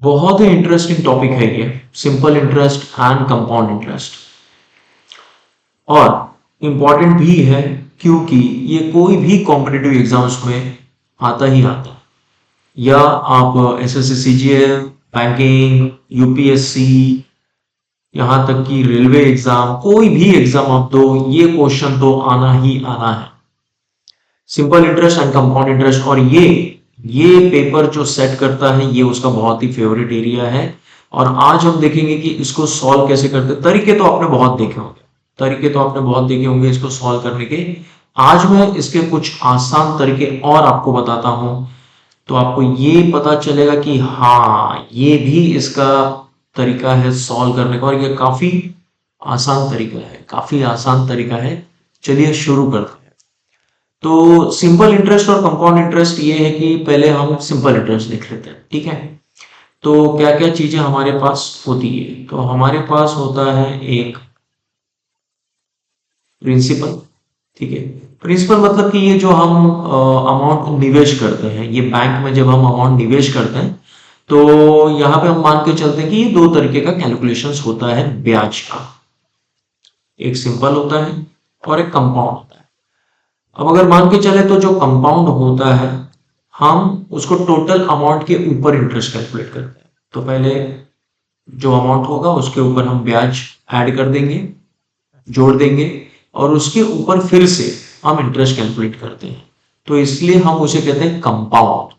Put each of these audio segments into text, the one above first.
बहुत ही interesting topic है ये, simple interest and compound interest. और इम्पॉर्टेंट भी है क्योंकि ये कोई भी कॉम्पिटिटिव एग्जाम्स में आता ही आता है। या आप एसएससी सीजीएल, बैंकिंग, यूपीएससी, यहाँ तक कि रेलवे एग्जाम, कोई भी एग्जाम आप दो, ये क्वेश्चन तो आना ही आना है। Simple interest and compound interest. और ये पेपर जो सेट करता है ये उसका बहुत ही फेवरेट एरिया है। और आज हम देखेंगे कि इसको सॉल्व कैसे करते हैं। तरीके तो आपने बहुत देखे होंगे, इसको सॉल्व करने के। आज मैं इसके कुछ आसान तरीके और आपको बताता हूं, तो आपको ये पता चलेगा कि हाँ, ये भी इसका तरीका है सॉल्व करने का, और ये काफी आसान तरीका है। चलिए शुरू करते हैं। तो सिंपल इंटरेस्ट और कंपाउंड इंटरेस्ट ये है कि पहले हम सिंपल इंटरेस्ट देख लेते हैं, ठीक है। तो क्या क्या चीजें हमारे पास होती है, तो हमारे पास होता है एक प्रिंसिपल, ठीक है। प्रिंसिपल मतलब कि ये जो हम अमाउंट निवेश करते हैं, ये बैंक में जब हम अमाउंट निवेश करते हैं, तो यहाँ पे हम मान के चलते हैं कि ये दो तरीके का कैलकुलेशंस होता है ब्याज का। एक सिंपल होता है और एक कंपाउंड होता है। अब अगर मान के चले तो जो कंपाउंड होता है, हम उसको टोटल अमाउंट के ऊपर इंटरेस्ट कैलकुलेट करते हैं। तो पहले जो अमाउंट होगा उसके ऊपर हम ब्याज ऐड कर देंगे, जोड़ देंगे, और उसके ऊपर फिर से हम इंटरेस्ट कैलकुलेट करते हैं। तो इसलिए हम उसे कहते हैं कंपाउंड।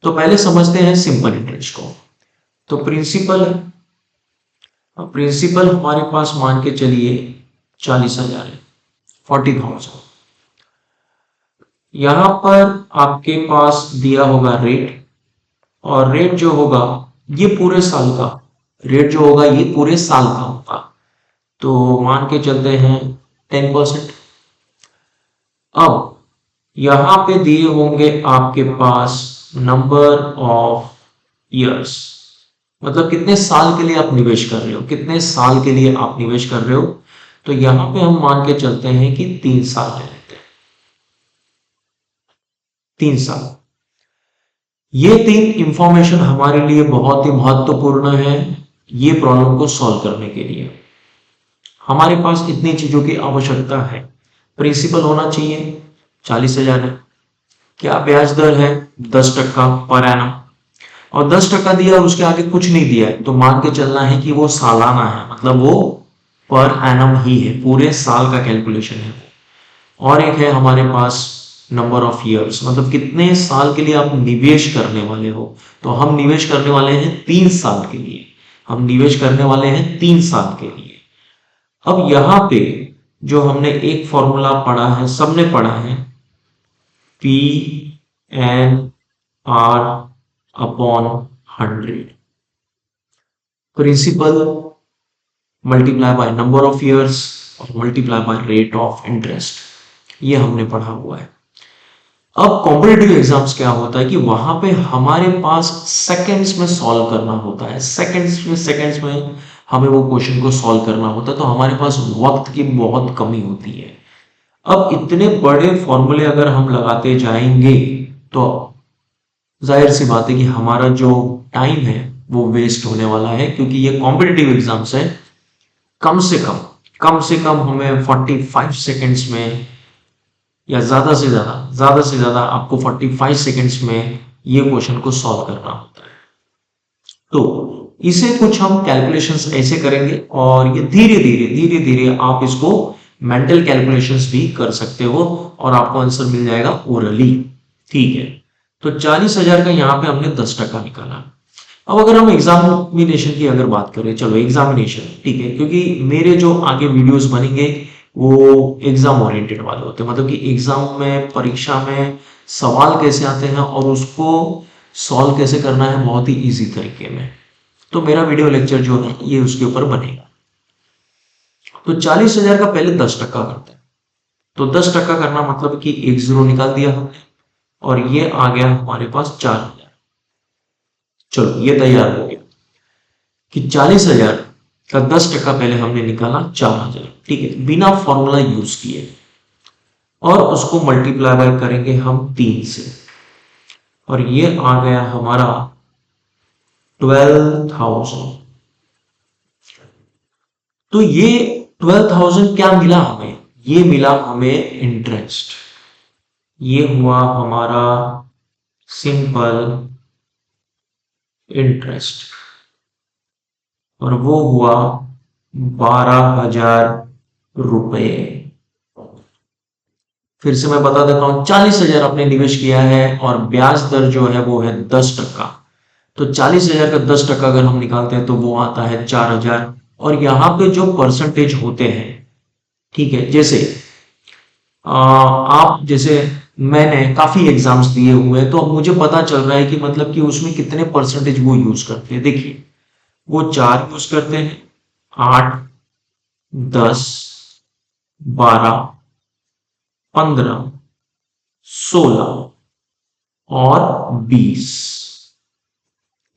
तो पहले समझते हैं सिंपल इंटरेस्ट को। तो प्रिंसिपल है, प्रिंसिपल हमारे पास मान के चलिए 40,000 है, 40,000। यहां पर आपके पास दिया होगा रेट, और रेट जो होगा ये पूरे साल का, रेट जो होगा ये पूरे साल का होगा। तो मान के चलते हैं 10%। अब यहां पे दिए होंगे आपके पास नंबर ऑफ ईयर्स, मतलब कितने साल के लिए आप निवेश कर रहे हो, तो यहां पे हम मान के चलते हैं कि 3 साल ले लेते हैं, 3 साल। ये तीन इंफॉर्मेशन हमारे लिए बहुत ही महत्वपूर्ण है ये प्रॉब्लम को सॉल्व करने के लिए। हमारे पास इतनी चीजों की आवश्यकता है। प्रिंसिपल होना चाहिए, 40,000 है। क्या ब्याज दर है? 10% पर एनम। और 10% दिया और उसके आगे कुछ नहीं दिया है, तो मान के चलना है कि वो सालाना है, मतलब वो पर एनम ही है, पूरे साल का कैलकुलेशन है वो। और एक है हमारे पास नंबर ऑफ ईयर्स, मतलब कितने साल के लिए आप निवेश करने वाले हो। तो हम निवेश करने वाले हैं 3 साल के लिए, अब यहां पे जो हमने एक फॉर्मूला पढ़ा है, सबने पढ़ा है, P N R upon 100, principal multiply by number of years और multiply by rate of interest, ये हमने पढ़ा हुआ है। अब कॉम्पिटिटिव एग्जाम्स क्या होता है कि वहां पे हमारे पास सेकंड्स में सॉल्व करना होता है, सेकंड्स में हमें वो क्वेश्चन को सॉल्व करना होता है, तो हमारे पास वक्त की बहुत कमी होती है। अब इतने बड़े फॉर्मूले अगर हम लगाते जाएंगे तो जाहिर सी बात है कि हमारा जो टाइम है वो वेस्ट होने वाला है, क्योंकि ये कॉम्पिटिटिव एग्जाम्स है। कम से कम हमें 45 सेकंड्स में, या ज्यादा से ज्यादा आपको 45 सेकंड्स में ये क्वेश्चन को सॉल्व करना होता है। तो इसे कुछ हम कैलकुलेशंस ऐसे करेंगे, और ये धीरे धीरे आप इसको मेंटल कैलकुलेशंस भी कर सकते हो, और आपको आंसर मिल जाएगा ओरली, ठीक है। तो 40,000 का यहाँ पे हमने 10% निकाला। अब अगर हम एग्जामिनेशन की अगर बात करें, चलो एग्जामिनेशन, ठीक है, क्योंकि मेरे जो आगे वीडियोस बनेंगे वो एग्जाम ओरिएंटेड वाले होते हैं, मतलब कि एग्जाम में, परीक्षा में सवाल कैसे आते हैं और उसको सॉल्व कैसे करना है बहुत ही इजी तरीके में। तो मेरा वीडियो लेक्चर जो है ये उसके ऊपर बनेगा। तो 40,000 का पहले 10% करते हैं। तो 10% करना मतलब कि एक जीरो निकाल दिया हमने, और ये आ गया हमारे पास 4,000। चलो ये तैयार हो गया कि 40,000 का 10% पहले हमने निकाला 4,000, ठीक है, बिना फॉर्मूला यूज किए, और उसको मल्टीप्लाई बाय करेंगे हम 3 से, और ये आ गया हमारा 12,000। तो ये 12,000 क्या मिला हमें? ये मिला हमें इंटरेस्ट। ये हुआ हमारा सिंपल इंटरेस्ट और वो हुआ 12,000 रुपए। फिर से मैं बता देता हूं, 40,000 आपने निवेश किया है और ब्याज दर जो है वो है 10%। तो 40,000 का 10% अगर हम निकालते हैं तो वो आता है 4,000। और यहाँ पे जो परसेंटेज होते हैं, ठीक है, जैसे आप जैसे मैंने काफी एग्जाम्स दिए हुए हैं तो अब मुझे पता चल रहा है कि मतलब कि उसमें कितने परसेंटेज वो यूज करते हैं। देखिए, वो 4 यूज करते हैं, 8, 10, 12, 15, 16 और 20,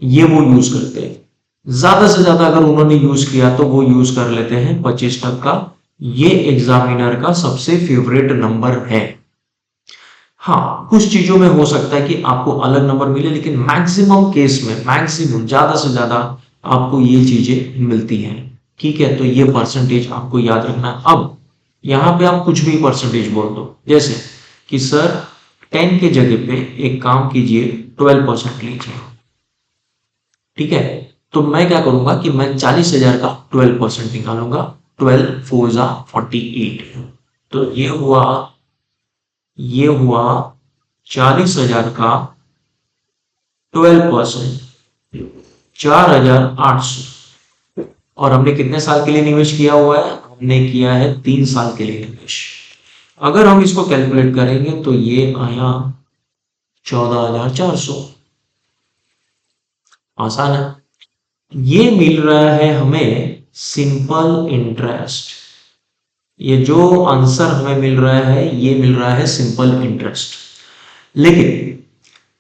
ये वो यूज करते हैं। ज्यादा से ज्यादा अगर उन्होंने यूज किया तो वो यूज कर लेते हैं 25%। ये एग्जामिनर का सबसे फेवरेट नंबर है। हाँ, कुछ चीजों में हो सकता है कि आपको अलग नंबर मिले, लेकिन मैक्सिमम केस में, मैक्सिमम ज्यादा से ज्यादा आपको ये चीजें मिलती हैं। ठीक है, तो ये परसेंटेज आपको याद रखना है। अब यहाँ पे आप कुछ भी परसेंटेज बोल दो, जैसे कि सर 10 के जगह पे एक काम कीजिए, 12% लीजिए। ठीक है, तो मैं क्या करूंगा कि मैं 40,000 का 12% निकालूंगा। 12 4 जा 48। तो ये हुआ 40,000 का 12%, 4,800। और हमने कितने साल के लिए निवेश किया हुआ है? हमने किया है 3 साल के लिए निवेश। अगर हम इसको कैलकुलेट करेंगे तो ये आया 14,400। आसान है। ये मिल रहा है हमें सिंपल इंटरेस्ट। ये जो आंसर हमें मिल रहा है ये मिल रहा है सिंपल इंटरेस्ट। लेकिन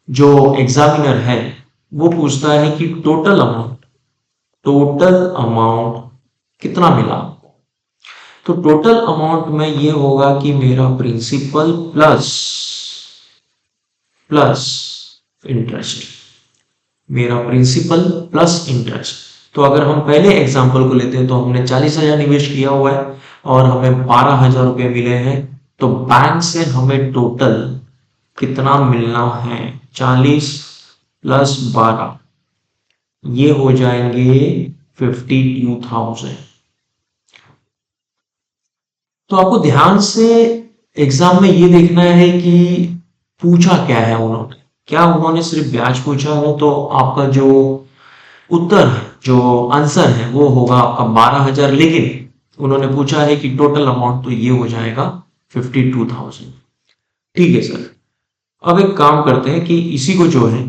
जो एग्जामिनर है वो पूछता है कि टोटल अमाउंट कितना मिला आपको। तो टोटल अमाउंट में ये होगा कि मेरा प्रिंसिपल प्लस इंटरेस्ट, मेरा प्रिंसिपल प्लस इंटरेस्ट। तो अगर हम पहले एग्जांपल को लेते हैं तो हमने 40,000 निवेश किया हुआ है और हमें 12,000 रुपए मिले हैं। तो बैंक से हमें टोटल कितना मिलना है? 40 प्लस 12, ये हो जाएंगे 52,000। तो आपको ध्यान से एग्जाम में ये देखना है कि पूछा क्या है उन्होंने। क्या उन्होंने सिर्फ ब्याज पूछा है तो आपका जो उत्तर है, जो आंसर है, वो होगा आपका 12,000। लेकिन उन्होंने पूछा है कि टोटल अमाउंट, तो ये हो जाएगा 52,000। ठीक है सर, अब एक काम करते हैं कि इसी को जो है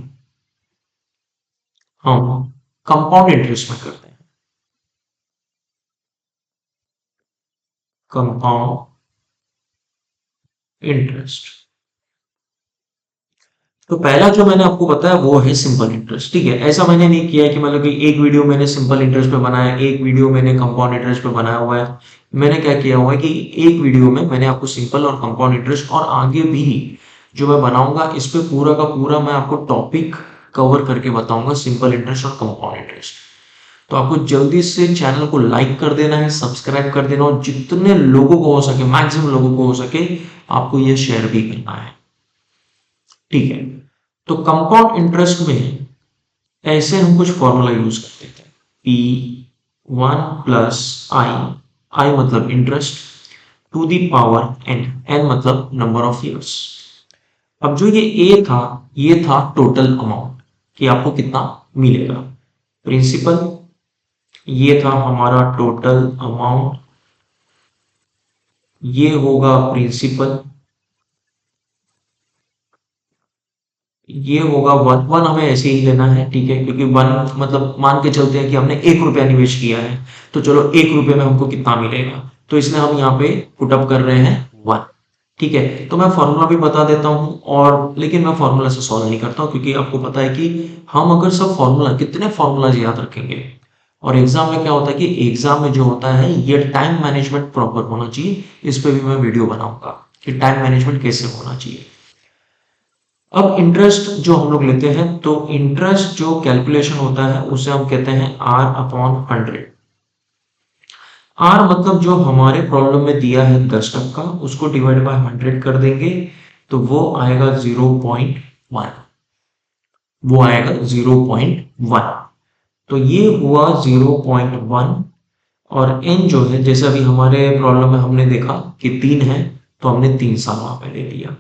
हम कंपाउंड इंटरेस्ट में करते हैं। Compound interest. तो पहला जो मैंने आपको बताया वो है सिंपल इंटरेस्ट। ठीक है, ऐसा मैंने नहीं किया है कि मतलब कि एक वीडियो मैंने सिंपल इंटरेस्ट पे बनाया, एक वीडियो मैंने कंपाउंड इंटरेस्ट पे बनाया हुआ है। मैंने क्या किया हुआ है कि एक वीडियो में मैंने आपको सिंपल और कंपाउंड इंटरेस्ट, और आगे भी जो मैं बनाऊंगा इस पे पूरा का पूरा मैं आपको टॉपिक कवर करके बताऊंगा, सिंपल इंटरेस्ट और कंपाउंड इंटरेस्ट। तो आपको जल्दी से चैनल को लाइक कर देना है, सब्सक्राइब कर देना, और जितने लोगों को हो सके, मैक्सिमम लोगों को हो सके, आपको ये शेयर भी करना है। ठीक है, तो कंपाउंड इंटरेस्ट में ऐसे हम कुछ फॉर्मूला यूज करते थे। P1 प्लस आई मतलब interest, to the power n मतलब नंबर ऑफ ईयर्स। अब जो ये ए था, ये था टोटल अमाउंट कि आपको कितना मिलेगा। प्रिंसिपल, ये था हमारा टोटल अमाउंट, ये होगा प्रिंसिपल, ये होगा वन हमें ऐसे ही लेना है। ठीक है, क्योंकि वन मतलब मान के चलते हैं कि हमने 1 रुपया निवेश किया है, तो चलो 1 रुपये में हमको कितना मिलेगा, तो इसलिए हम यहाँ पे पुटअप कर रहे हैं 1। ठीक है, तो मैं फॉर्मूला भी बता देता हूँ, और लेकिन मैं फॉर्मूला से सॉल्व नहीं करता हूँ, क्योंकि आपको पता है कि हम अगर सब फॉर्मूला, कितने फॉर्मूला याद रखेंगे। और एग्जाम में क्या होता है कि एग्जाम में जो होता है ये टाइम मैनेजमेंट प्रॉपर होना चाहिए। इस पे भी मैं वीडियो बनाऊंगा कि टाइम मैनेजमेंट कैसे होना चाहिए। अब इंटरेस्ट जो हम लोग लेते हैं, तो इंटरेस्ट जो कैलकुलेशन होता है उसे हम कहते हैं R अपॉन 100। R मतलब जो हमारे प्रॉब्लम में दिया है 10%, उसको डिवाइड बाय 100 कर देंगे तो वो आएगा 0.1। वो आएगा 0.1। तो ये हुआ 0.1। और n जो है, जैसे अभी हमारे प्रॉब्लम में हमने देखा कि 3 है, तो हमने 3 साल वहां पे ले लिया।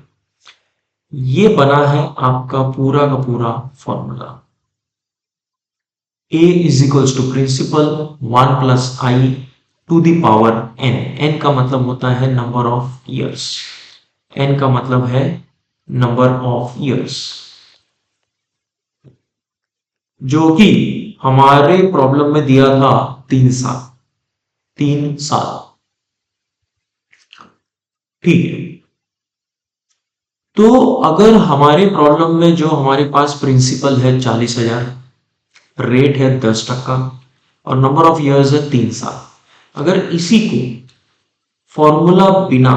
ये बना है आपका पूरा का पूरा formula. A is equals to principal 1 plus I to the power n। n का मतलब होता है नंबर ऑफ ईयर्स। n का मतलब है नंबर ऑफ ईयर्स, जो कि हमारे प्रॉब्लम में दिया था 3 साल। 3 साल, ठीक है। तो अगर हमारे प्रॉब्लम में जो हमारे पास प्रिंसिपल है 40,000, रेट है 10% और नंबर ऑफ इयर्स है 3 साल, अगर इसी को फॉर्मूला बिना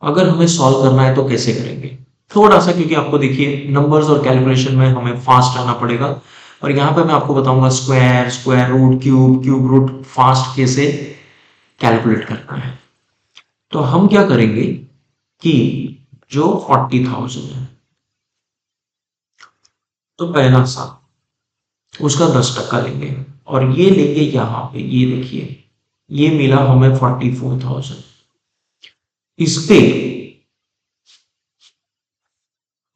अगर हमें सॉल्व करना है तो कैसे करेंगे? थोड़ा सा, क्योंकि आपको देखिए नंबर्स और कैलकुलेशन में हमें फास्ट रहना पड़ेगा। और यहां पे मैं आपको बताऊंगा square, square root, cube, cube root fast कैसे कैलकुलेट करना है। तो हम क्या करेंगे कि जो 40,000 है, तो पहला साल उसका 10% लेंगे और ये लेंगे यहां पे, ये देखिए ये मिला हमें 44,000। इस पे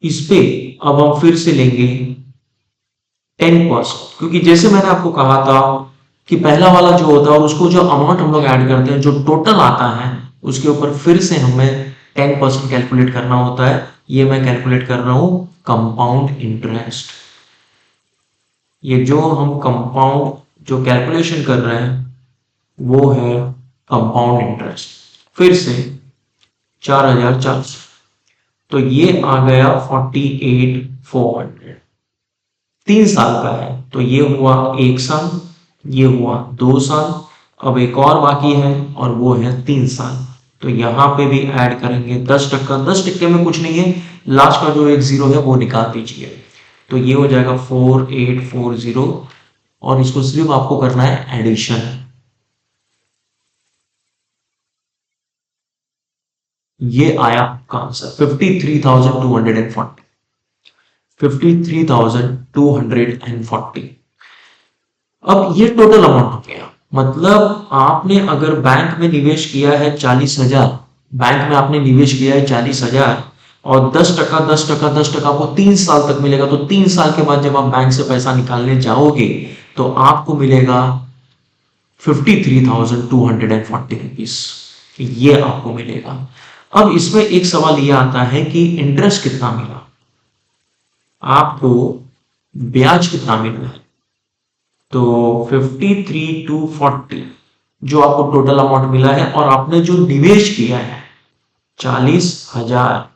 इस पे अब हम फिर से लेंगे 10%, क्योंकि जैसे मैंने आपको कहा था कि पहला वाला जो होता है और उसको जो अमाउंट हम लोग ऐड करते हैं, जो टोटल आता है उसके ऊपर फिर से हमें 10% कैलकुलेट करना होता है। ये मैं कैलकुलेट कर रहा हूं कंपाउंड इंटरेस्ट। ये जो हम कंपाउंड जो कैलकुलेशन कर रहे हैं वो है कंपाउंड इंटरेस्ट। फिर से 4,400, तो ये आ गया 48,400। 3 साल का है, तो ये हुआ 1 साल, ये हुआ 2 साल, अब एक और बाकी है और वो है 3 साल। तो यहां पे भी ऐड करेंगे 10%। 10% में कुछ नहीं है, लास्ट का जो एक जीरो है वो निकाल दीजिए, तो ये हो जाएगा 4840। और इसको सिर्फ आपको करना है एडिशन। ये आया आपका आंसर 53,240। 53,240। अब ये टोटल अमाउंट हो गया। मतलब आपने अगर बैंक में निवेश किया है 40,000, बैंक में आपने निवेश किया है 40,000 और 10%, 10%, 10% आपको 3 साल तक मिलेगा। तो 3 साल के बाद जब आप बैंक से पैसा निकालने जाओगे तो आपको मिलेगा 53,240 रुपीज, ये आपको मिलेगा। अब इसमें एक सवाल ये आता है कि इंटरेस्ट कितना मिला, आपको ब्याज कितना मिला है। तो 53,240 जो आपको टोटल अमाउंट मिला है और आपने जो निवेश किया है 40,000,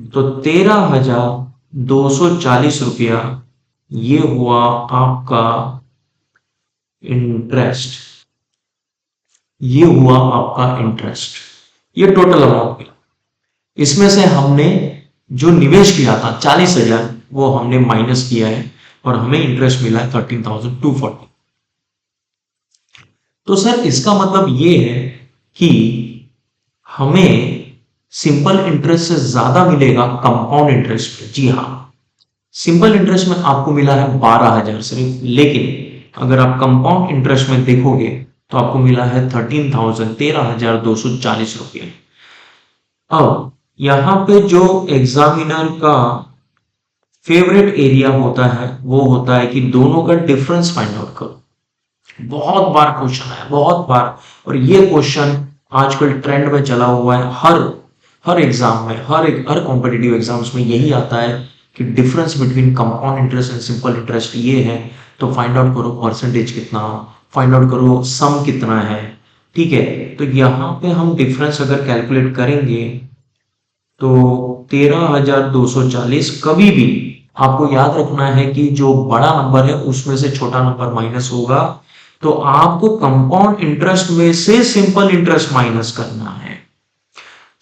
तो 13,240 रुपया ये हुआ आपका इंटरेस्ट। ये हुआ आपका इंटरेस्ट, ये टोटल अमाउंट मिला। इसमें से हमने जो निवेश किया था 40,000 वो हमने माइनस किया है और हमें इंटरेस्ट मिला है 13,240। तो सर इसका मतलब ये है कि हमें सिंपल इंटरेस्ट से ज्यादा मिलेगा कंपाउंड इंटरेस्ट पे। जी हाँ, सिंपल इंटरेस्ट में आपको मिला है 12,000 सिर्फ, लेकिन अगर आप कंपाउंड इंटरेस्ट में देखोगे तो आपको मिला है 13,240 रुपये। अब यहां पे जो एग्जामिनर का फेवरेट एरिया होता है वो होता है कि दोनों का डिफरेंस फाइंड आउट करो। बहुत बार क्वेश्चन है, बहुत बार, और ये क्वेश्चन आजकल ट्रेंड में चला हुआ है। हर एग्जाम में, हर कॉम्पिटिटिव एग्जाम्स में यही आता है कि difference between compound interest and simple interest ये है, तो फाइंड आउट करो परसेंटेज कितना, फाइंड आउट करो सम कितना है। ठीक है, तो यहाँ पे हम डिफरेंस अगर कैलकुलेट करेंगे तो 13,240। कभी भी आपको याद रखना है कि जो बड़ा नंबर है उसमें से छोटा नंबर माइनस होगा, तो आपको कंपाउंड इंटरेस्ट में से सिंपल इंटरेस्ट माइनस करना है।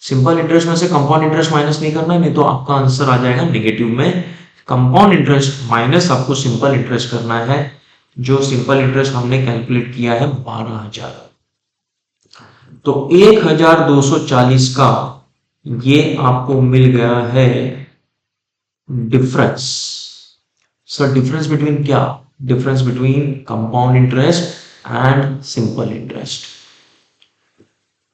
सिंपल इंटरेस्ट में से कंपाउंड इंटरेस्ट माइनस नहीं करना है, नहीं तो आपका आंसर आ जाएगा नेगेटिव में। कंपाउंड इंटरेस्ट माइनस आपको सिंपल इंटरेस्ट करना है, जो सिंपल इंटरेस्ट हमने कैलकुलेट किया है 12,000। तो 1,240 का ये आपको मिल गया है डिफरेंस। सर डिफरेंस बिटवीन क्या? Difference between compound interest and simple interest.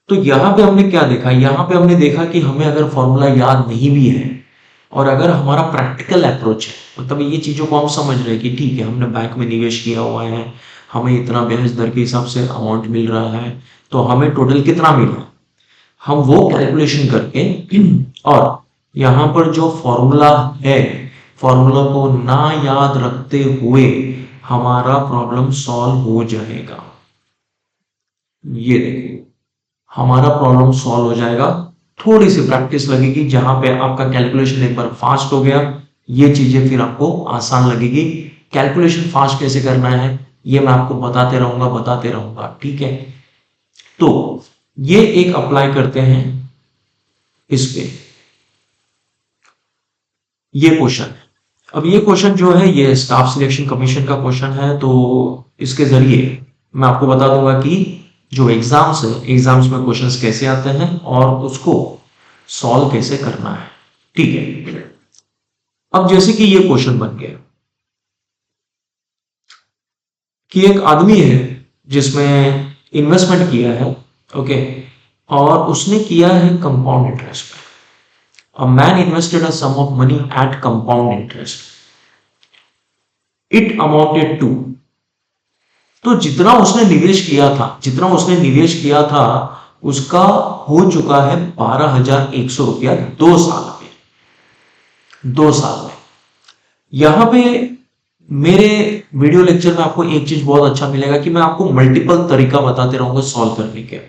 तो यहां पे हमने क्या देखा? यहां पे हमने देखा कि हमें अगर फॉर्मूला याद नहीं भी है और अगर हमारा प्रैक्टिकल अप्रोच है, मतलब ये चीजों को हम समझ रहे हैं कि ठीक है हमने बैंक में निवेश किया हुआ है, हमें इतना ब्याज दर के हिसाब से अमाउंट मिल रहा है, तो हमें टोटल कितना मिला, हम वो कैलकुलेशन करके और यहाँ पर जो फॉर्मूला है, फॉर्मूला को ना याद रखते हुए हमारा प्रॉब्लम सॉल्व हो जाएगा। ये देखिए हमारा प्रॉब्लम सॉल्व हो जाएगा। थोड़ी सी प्रैक्टिस लगेगी, जहां पे आपका कैलकुलेशन एक बार फास्ट हो गया, ये चीजें फिर आपको आसान लगेगी। कैलकुलेशन फास्ट कैसे करना है ये मैं आपको बताते रहूंगा, ठीक है। तो ये एक अप्लाई करते हैं इस पे, ये क्वेश्चन। अब ये क्वेश्चन जो है ये स्टाफ सिलेक्शन कमीशन का क्वेश्चन है, तो इसके जरिए मैं आपको बता दूंगा कि जो एग्जाम्स है, एग्जाम्स में क्वेश्चंस कैसे आते हैं और उसको सॉल्व कैसे करना है, ठीक है। अब जैसे कि ये क्वेश्चन बन गया कि एक आदमी है जिसमें इन्वेस्टमेंट किया है, ओके, और उसने किया है कंपाउंड इंटरेस्ट पे। A man invested a sum of money at compound interest, it amounted to, तो जितना उसने निवेश किया था उसका हो चुका है 12,100 रुपया 2 साल में। 2 साल में यहां पे मेरे वीडियो लेक्चर में आपको एक चीज बहुत अच्छा मिलेगा कि मैं आपको मल्टीपल तरीका बताते रहूंगा सॉल्व करने के।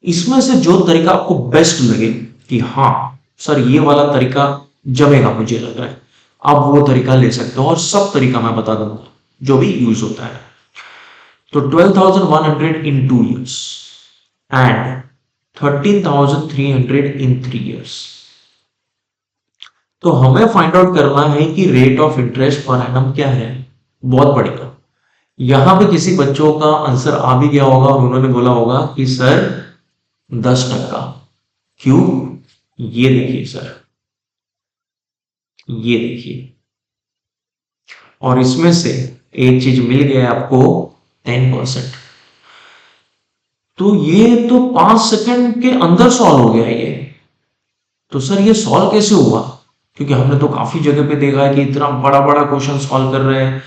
इसमें से जो तरीका आपको बेस्ट लगे कि हाँ सर ये वाला तरीका जमेगा मुझे लग रहा है, आप वो तरीका ले सकते हो, और सब तरीका मैं बता दूंगा जो भी यूज होता है। तो 12,100 in 2 years and 13,300 in 3 years। तो हमें फाइंड आउट करना है कि rate of interest per annum क्या है। बहुत बढ़िया, यहां पे किसी बच्चों का आंसर आ भी गया होगा और उन्होंने बोला होगा कि सर 10%। क्यों? ये देखिए सर, ये देखिए, और इसमें से एक चीज मिल गया आपको 10%। तो ये तो 5 सेकंड के अंदर सॉल्व हो गया ये। तो सर ये सॉल्व कैसे हुआ? क्योंकि हमने तो काफी जगह पे देखा है कि इतना बड़ा बड़ा क्वेश्चन सॉल्व कर रहे हैं,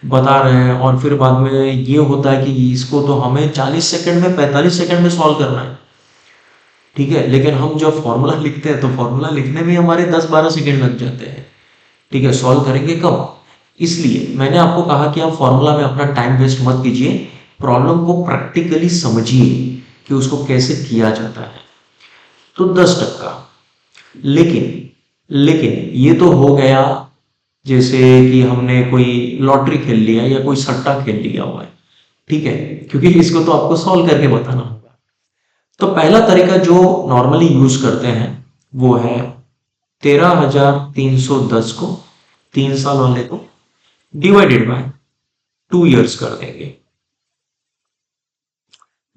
बता रहे हैं, और फिर बाद में ये होता है कि इसको तो हमें 40 सेकंड में 45 सेकंड में सॉल्व करना है, ठीक है, लेकिन हम जब फॉर्मूला लिखते हैं तो फॉर्मूला लिखने में हमारे 10-12 सेकंड लग जाते हैं, ठीक है। सॉल्व करेंगे कब? इसलिए मैंने आपको कहा कि आप फॉर्मूला में अपना टाइम वेस्ट मत कीजिए, प्रॉब्लम को प्रैक्टिकली समझिए कि उसको कैसे किया जाता है। तो 10%, लेकिन ये तो हो गया जैसे कि हमने कोई लॉटरी खेल लिया या कोई सट्टा खेल लिया हुआ है, ठीक है, क्योंकि इसको तो आपको सॉल्व करके बताना होगा। तो पहला तरीका जो नॉर्मली यूज करते हैं वो है 13,310 को 3 साल वाले को डिवाइडेड बाय 2 इयर्स कर देंगे।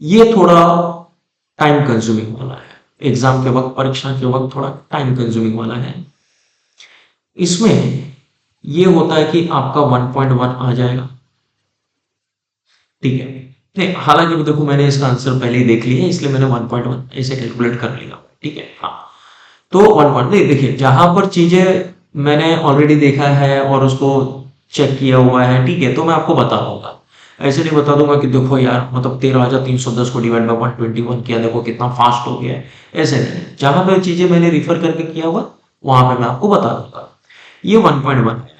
ये थोड़ा टाइम कंज्यूमिंग वाला है, एग्जाम के वक्त, परीक्षा के वक्त थोड़ा टाइम कंज्यूमिंग वाला है। इसमें ये होता है कि आपका 1.1 आ जाएगा, ठीक है। नहीं, हालांकि देखो मैंने इसका आंसर पहले ही देख लिया है, इसलिए मैंने 1.1 ऐसे कैलकुलेट कर लिया, ठीक है। हाँ, तो 1. देखिए जहां पर चीजें मैंने ऑलरेडी देखा है और उसको चेक किया हुआ है, ठीक है, तो मैं आपको बता दूंगा। ऐसे नहीं बता दूंगा कि देखो यार मतलब 13,310 को डिवाइड बाय 121 किया, देखो कितना फास्ट हो गया है, ऐसे नहीं। जहां पर चीजें मैंने रिफर करके किया हुआ वहां पे मैं आपको बता दूंगा। ये 1.1 है।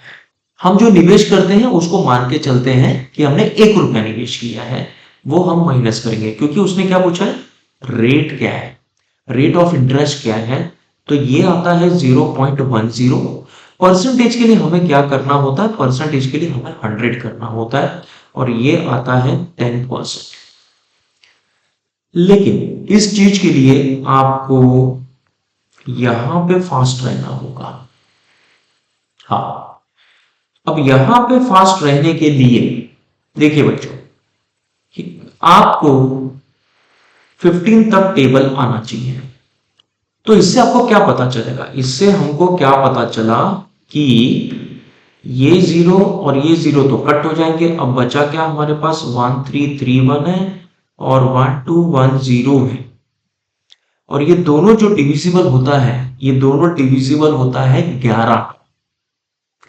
हम जो निवेश करते हैं उसको मान के चलते हैं कि हमने 1 रुपया निवेश किया है, वो हम माइनस करेंगे, क्योंकि उसने क्या पूछा है, रेट क्या है, रेट ऑफ इंटरेस्ट क्या है। तो ये आता है 0.10। परसेंटेज के लिए हमें क्या करना होता है, परसेंटेज के लिए हमें 100 करना होता है, और ये आता है 10%। लेकिन इस चीज के लिए आपको यहां पे फास्ट रहना होगा। हाँ, अब यहां पे फास्ट रहने के लिए देखिए बच्चों कि आपको 15 तक टेबल आना चाहिए। तो इससे आपको क्या पता चलेगा, इससे हमको क्या पता चला कि ये जीरो और ये जीरो तो कट हो जाएंगे। अब बचा क्या हमारे पास, 1331 है और 1210 है। और ये दोनों जो डिविजिबल होता है, ये दोनों डिविजिबल होता है 11,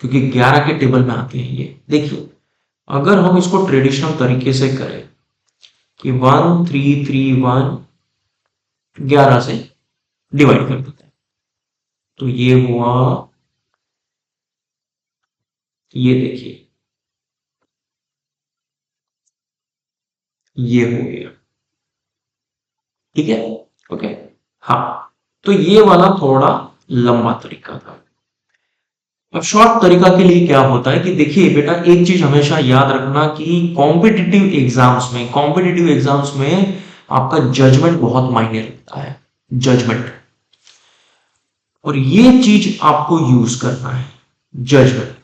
क्योंकि 11 के टेबल में आते हैं ये। देखिए अगर हम इसको ट्रेडिशनल तरीके से करें कि 1331 11 से डिवाइड कर देते हैं, तो ये हुआ, ये देखिए ये हो गया, ठीक है। ओके, हाँ, तो ये वाला थोड़ा लंबा तरीका था। अब शॉर्ट तरीका के लिए क्या होता है कि देखिए बेटा, एक चीज हमेशा याद रखना कि कॉम्पिटिटिव एग्जाम्स में आपका जजमेंट बहुत मायने रखता है, जजमेंट। और ये चीज आपको यूज करना है, जजमेंट।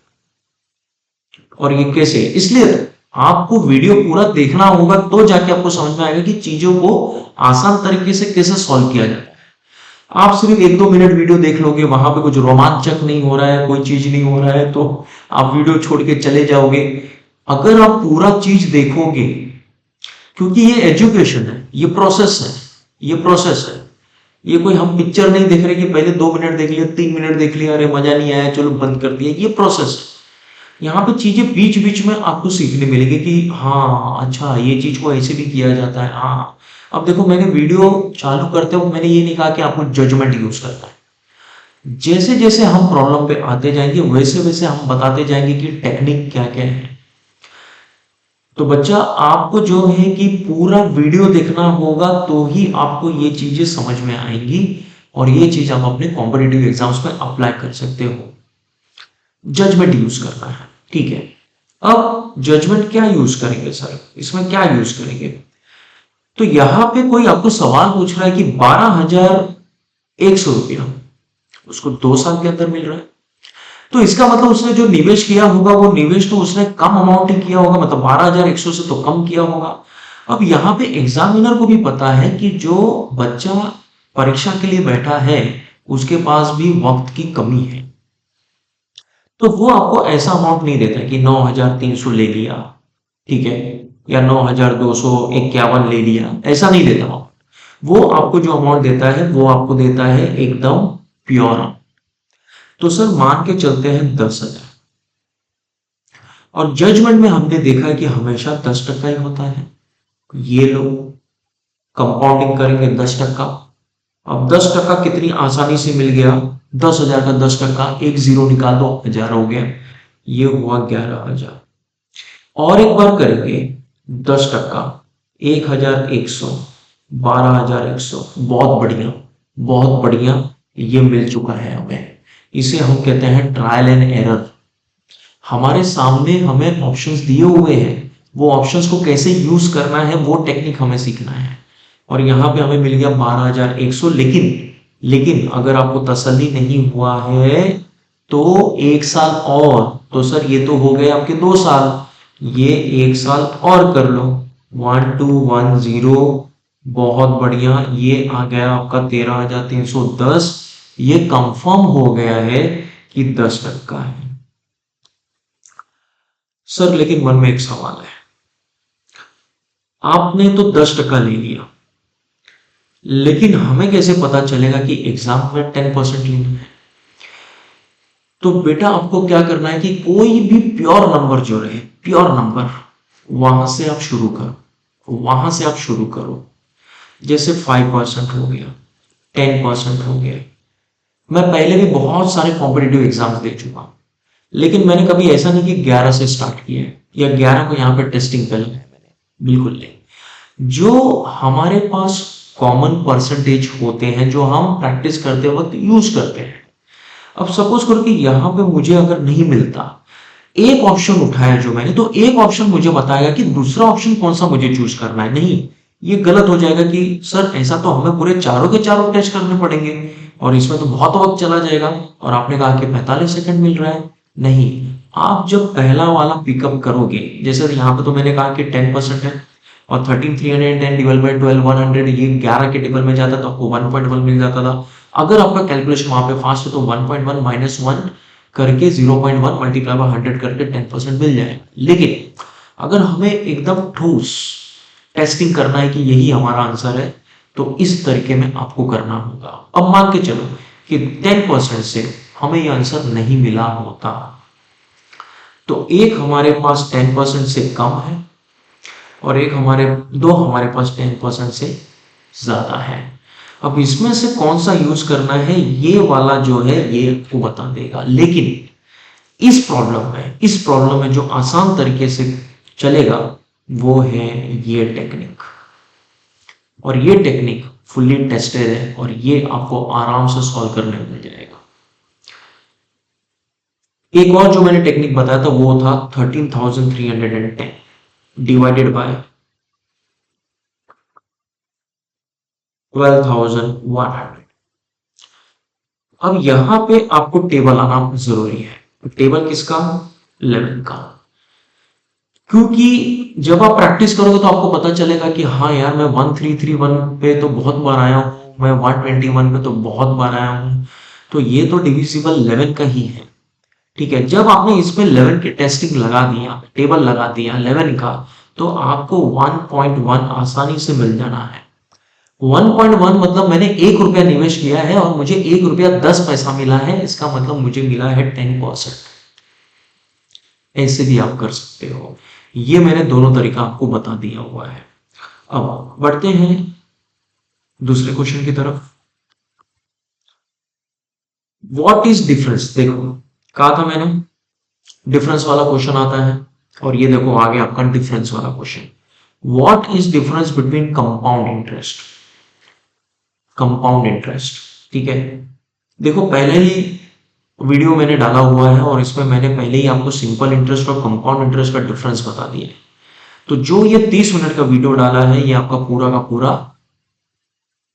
और ये कैसे, इसलिए आपको वीडियो पूरा देखना होगा तो जाके आपको समझ में आएगा कि चीजों को आसान तरीके से कैसे सॉल्व किया जाता है। आप सिर्फ 1-2 मिनट वीडियो देख लोगे, वहां पे कुछ रोमांचक नहीं हो रहा है, कोई चीज नहीं हो रहा है, तो आप वीडियो छोड़ के चले जाओगे। अगर आप पूरा चीज देखोगे, क्योंकि ये एजुकेशन है, ये प्रोसेस है, ये प्रोसेस है, ये कोई हम पिक्चर नहीं देख रहे कि पहले 2 मिनट देख लिया, 3 मिनट देख लिया, अरे मजा नहीं आया चलो बंद कर दिया, ये प्रोसेस है। यहाँ पे चीजें बीच बीच में आपको सीखने मिलेगी कि हाँ अच्छा ये चीज को ऐसे भी किया जाता है। हाँ, अब देखो मैंने वीडियो चालू करते हुए मैंने ये नहीं कहा कि आपको जजमेंट यूज करना है। जैसे जैसे हम प्रॉब्लम पे आते जाएंगे वैसे वैसे हम बताते जाएंगे कि टेक्निक क्या क्या है। तो बच्चा आपको जो है कि पूरा वीडियो देखना होगा तो ही आपको ये चीजें समझ में आएंगी और ये चीज आप अपने कॉम्पिटिटिव एग्जाम्स में अप्लाई कर सकते हो। जजमेंट यूज करना है, ठीक है। अब जजमेंट क्या यूज करेंगे सर, इसमें क्या यूज करेंगे, तो यहां पे कोई आपको सवाल पूछ रहा है कि 12,100 रुपया उसको 2 साल के अंदर मिल रहा है, तो इसका मतलब उसने जो निवेश किया होगा वो निवेश तो उसने कम अमाउंट ही किया होगा, मतलब 12,100 से तो कम किया होगा। अब यहाँ पे एग्जामिनर को भी पता है कि जो बच्चा परीक्षा के लिए बैठा है उसके पास भी वक्त की कमी है, तो वो आपको ऐसा अमाउंट नहीं देता कि 9,300 ले लिया, ठीक है, या 9,251 ले लिया, ऐसा नहीं देता अमाउंट। वो आपको जो अमाउंट देता है वो आपको देता है एकदम प्योर। तो सर मान के चलते हैं 10,000, और जजमेंट में हमने देखा है कि हमेशा 10% ही होता है। ये लोग कंपाउंडिंग करेंगे 10%। अब 10% कितनी आसानी से मिल गया, 10,000 का 10%, एक जीरो निकाल दो, 1,000 हो गया, ये हुआ 11,000। और एक बार करेंगे 10%, 1,100, 12,100, बहुत बढ़िया, बहुत बढ़िया, ये मिल चुका है हमें। इसे हम कहते हैं ट्रायल एंड एरर। हमारे सामने हमें ऑप्शंस दिए हुए हैं, वो ऑप्शंस को कैसे यूज करना है वो टेक्निक हमें सीखना है। और यहाँ पे हमें मिल गया 12,100, लेकिन अगर आपको तसल्ली नहीं हुआ है तो 1 साल और, तो सर ये तो हो गए आपके 2 साल, ये 1 साल और कर लो, 1210, बहुत बढ़िया, ये आ गया आपका 13,310। ये कंफर्म हो गया है कि 10% है। सर लेकिन मन में एक सवाल है, आपने तो 10% ले लिया, लेकिन हमें कैसे पता चलेगा कि एग्जाम में 10% लेना है। तो बेटा आपको क्या करना है कि कोई भी प्योर नंबर जो रहे, प्योर नंबर, वहां से आप शुरू करो, वहां से आप शुरू करो। जैसे 5% हो गया, 10% हो गया। मैं पहले भी बहुत सारे कॉम्पिटिटिव एग्जाम्स दे चुका हूं, लेकिन मैंने कभी ऐसा नहीं कि 11 से स्टार्ट किया है या 11 को यहाँ पे टेस्टिंग पे लगाया मैंने, बिल्कुल नहीं। जो हमारे पास कॉमन परसेंटेज होते हैं जो हम प्रैक्टिस करते वक्त यूज करते हैं। अब सपोज करो कि यहाँ पे मुझे अगर नहीं मिलता, एक ऑप्शन उठाया जो मैंने, तो एक ऑप्शन मुझे बताएगा कि दूसरा ऑप्शन कौन सा मुझे चूज करना है। नहीं, ये गलत हो जाएगा कि सर ऐसा तो हमें पूरे चारों के चारों टेस्ट करने पड़ेंगे, और इसमें तो बहुत वक्त चला जाएगा। और आपने कहा कि 45 सेकंड मिल रहा है। नहीं, आप जब पहला वाला पिकअप करोगे, जैसे यहाँ पे तो मैंने कहा कि 10% है, और 13,310 डिवाइड बाई 12 100, ये 11 के टेबल में जाता तो आपको 1.1 मिल जाता था। अगर आपका कैलकुलेशन वहां पे फास्ट है तो 1.1 माइनस 1 करके 0.1 मल्टीप्लाई बाय 100 करके 10% मिल जाएगा। लेकिन अगर हमें एकदम ठोस टेस्टिंग करना है कि यही हमारा आंसर है, तो इस तरीके में आपको करना होगा। अब मान के चलो कि 10% से हमें ये आंसर नहीं मिला होता, तो एक हमारे पास 10% से कम है और एक दो हमारे पास 10% से ज्यादा है। अब इसमें से कौन सा यूज करना है, ये वाला जो है ये आपको बता देगा। लेकिन इस प्रॉब्लम में जो आसान तरीके से चलेगा वो है ये टेक्निक, और ये टेक्निक फुल्ली टेस्टेड है और ये आपको आराम से सॉल्व करने में मिल जाएगा। एक और जो मैंने टेक्निक बताया था वो था 13,310 डिवाइडेड बाय 12,100। अब यहां पे आपको टेबल आना जरूरी है। टेबल किसका? 11 का। क्योंकि जब आप प्रैक्टिस करोगे तो आपको पता चलेगा कि हाँ यार, मैं 1331 पे तो बहुत बार आया हूँ, मैं 121 पे तो बहुत बार आया हूँ, तो ये तो डिविजिबल 11 का ही है। ठीक है, जब आपने इसमें 11 की टेस्टिंग लगा दिया, टेबल लगा दिया 11 का, तो आपको 1.1 आसानी से मिल जाना है। 1.1 मतलब मैंने 1 रुपया निवेश किया है और मुझे 1 रुपया 10 पैसा मिला है, इसका मतलब मुझे मिला है 10%। ऐसे भी आप कर सकते हो। ये मैंने दोनों तरीका आपको बता दिया हुआ है। अब बढ़ते हैं दूसरे क्वेश्चन की तरफ। What is difference? देखो, कहा था मैंने डिफरेंस वाला क्वेश्चन आता है, और ये देखो आगे आपका डिफरेंस वाला question. What is difference between compound interest? Compound interest, ठीक है। देखो, पहले ही वीडियो मैंने डाला हुआ है और इसमें मैंने पहले ही आपको सिंपल इंटरेस्ट और कंपाउंड इंटरेस्ट का डिफरेंस बता दिया है। तो जो ये 30 मिनट का वीडियो डाला है, ये आपका पूरा का पूरा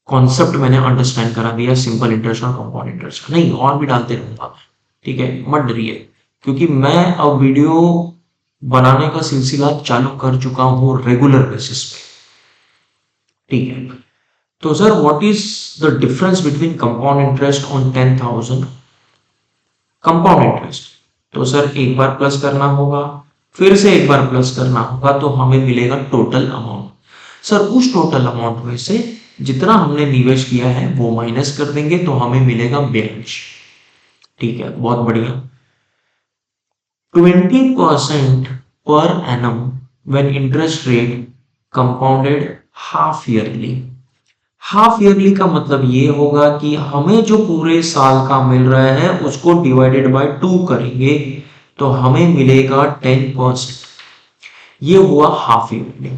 कॉन्सेप्ट मैंने अंडरस्टैंड करा दिया सिंपल इंटरेस्ट और कंपाउंड इंटरेस्ट का। नहीं, और भी डालते रहूंगा, ठीक है, मत डरिए, क्योंकि मैं अब वीडियो बनाने का सिलसिला चालू कर चुका हूं रेगुलर बेसिस पे, ठीक है। तो sir, what is the difference between compound interest on 10,000? Compound interest, तो सर एक बार प्लस करना होगा, फिर से एक बार प्लस करना होगा, तो हमें मिलेगा टोटल अमाउंट। सर, उस टोटल अमाउंट में से जितना हमने निवेश किया है वो माइनस कर देंगे, तो हमें मिलेगा ब्याज। ठीक है, बहुत बढ़िया। 20% per annum when interest rate compounded half yearly. Half yearly का मतलब ये होगा कि हमें जो पूरे साल का मिल रहा है उसको डिवाइडेड बाय 2 करेंगे, तो हमें मिलेगा 10%। ये हुआ हाफ ईयरली,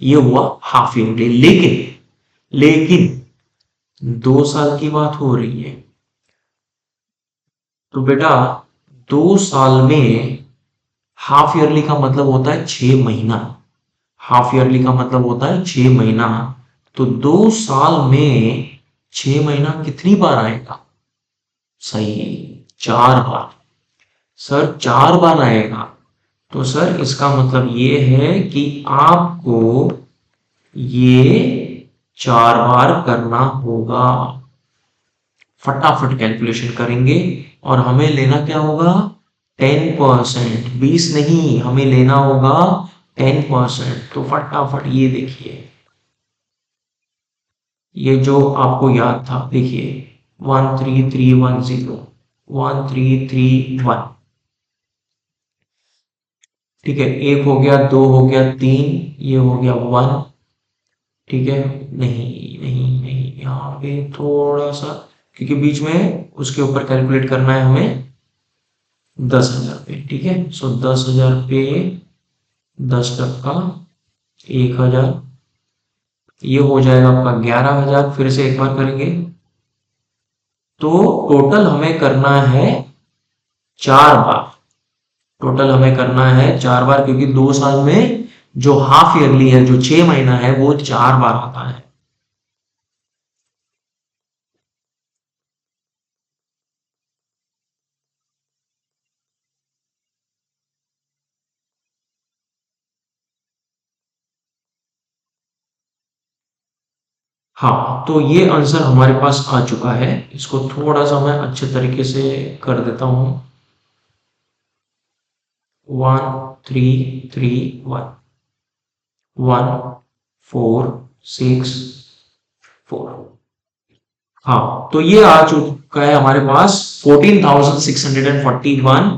ये हुआ हाफ ईयरली। लेकिन 2 साल की बात हो रही है, तो बेटा 2 साल में हाफ ईयरली का मतलब होता है 6 महीना। हाफ ईयरली का मतलब होता है 6 महीना। तो 2 साल में 6 महीना कितनी बार आएगा? सही, 4 बार। सर 4 बार आएगा, तो सर इसका मतलब ये है कि आपको ये 4 बार करना होगा। फटाफट कैलकुलेशन करेंगे और हमें लेना क्या होगा? 10%। 20 नहीं, हमें लेना होगा 10%। तो फटाफट ये देखिए, ये जो आपको याद था, देखिए 13310 1331, ठीक है। एक हो गया, दो हो गया, तीन, ये हो गया 1, ठीक है। नहीं नहीं नहीं, यहाँ पे थोड़ा सा, क्योंकि बीच में उसके ऊपर कैलकुलेट करना है हमें 10,000 पे, ठीक है। सो 10,000 पे 10%, 1,000, ये हो जाएगा आपका 11,000। फिर से एक बार करेंगे, तो टोटल हमें करना है 4 बार। टोटल हमें करना है 4 बार, क्योंकि 2 साल में जो हाफ ईयरली है, जो 6 महीना है, वो 4 बार आता है। हाँ, तो ये आंसर हमारे पास आ चुका है। इसको थोड़ा सा मैं अच्छे तरीके से कर देता हूँ। 1331 1464। हाँ, तो ये आ चुका है हमारे पास 14,641।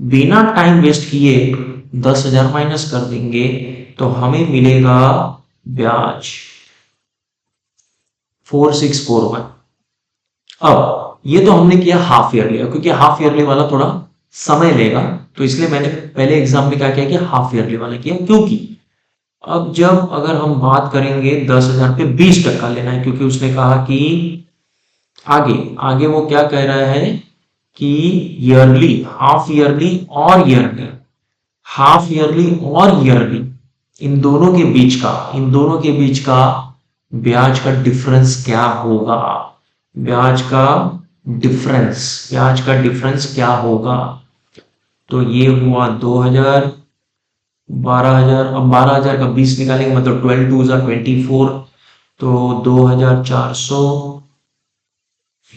बिना टाइम वेस्ट किए 10,000 माइनस कर देंगे तो हमें मिलेगा ब्याज 4641। अब ये तो हमने किया हाफ ईयरली, क्योंकि हाफ ईयरली वाला थोड़ा समय लेगा, तो इसलिए मैंने पहले एग्जाम में क्या किया कि हाफ ईयरली वाला किया। क्योंकि अब जब अगर हम बात करेंगे 10,000 पे 20% लेना है, क्योंकि उसने कहा कि आगे आगे वो क्या कह रहा है कि ईयरली, हाफ ईयरली और ईयरली, हाफ ईयरली और ईयरली, इन दोनों के बीच का ब्याज का डिफरेंस क्या होगा, ब्याज का ब्याज का डिफरेंस क्या होगा। तो ये हुआ 2,000, 12,000। अब 12,000 का 20 निकालेंगे मतलब 12 टू 24, तो 2,400,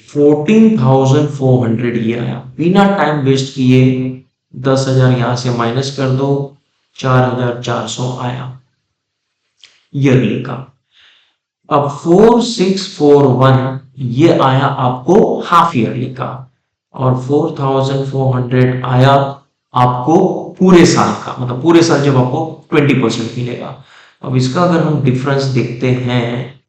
14,400 ये आया बिना टाइम वेस्ट किए। 10,000 यहां से माइनस कर दो, 4,400 आया ईयरली का। अब 4641 ये आया आपको हाफ ईयरली का, और 4,400 आया आपको पूरे साल का, मतलब पूरे साल जब आपको 20% मिलेगा। अब इसका अगर हम डिफरेंस देखते हैं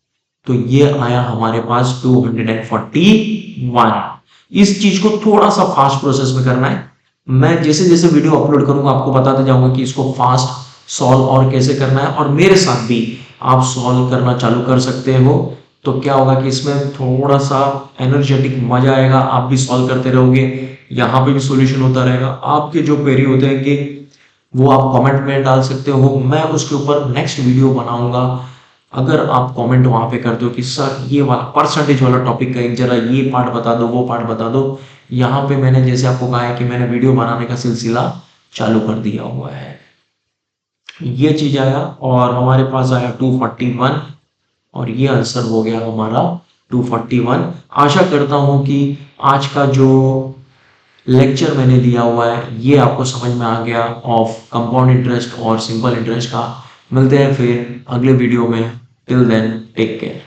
तो ये आया हमारे पास 241। इस चीज को थोड़ा सा फास्ट प्रोसेस में करना है। मैं जैसे जैसे वीडियो अपलोड करूंगा आपको बताते जाऊंगा कि इसको फास्ट सॉल्व और कैसे करना है, और मेरे साथ भी आप सॉल्व करना चालू कर सकते हो। तो क्या होगा कि इसमें थोड़ा सा एनर्जेटिक मजा आएगा, आप भी सॉल्व करते रहोगे, यहाँ पे भी सॉल्यूशन होता रहेगा। आपके जो क्वेरी होते हैं कि वो आप कमेंट में डाल सकते हो, मैं उसके ऊपर नेक्स्ट वीडियो बनाऊंगा। अगर आप कमेंट वहां पे करते हो कि सर ये वाला परसेंटेज वाला टॉपिक का एक जरा ये पार्ट बता दो, वो पार्ट बता दो, यहाँ पे मैंने जैसे आपको कहा है कि मैंने वीडियो बनाने का सिलसिला चालू कर दिया हुआ है। ये चीज आया और हमारे पास आया 241, और ये आंसर हो गया हमारा 241। आशा करता हूं कि आज का जो लेक्चर मैंने दिया हुआ है ये आपको समझ में आ गया ऑफ कंपाउंड इंटरेस्ट और सिंपल इंटरेस्ट का। मिलते हैं फिर अगले वीडियो में। Till then take care.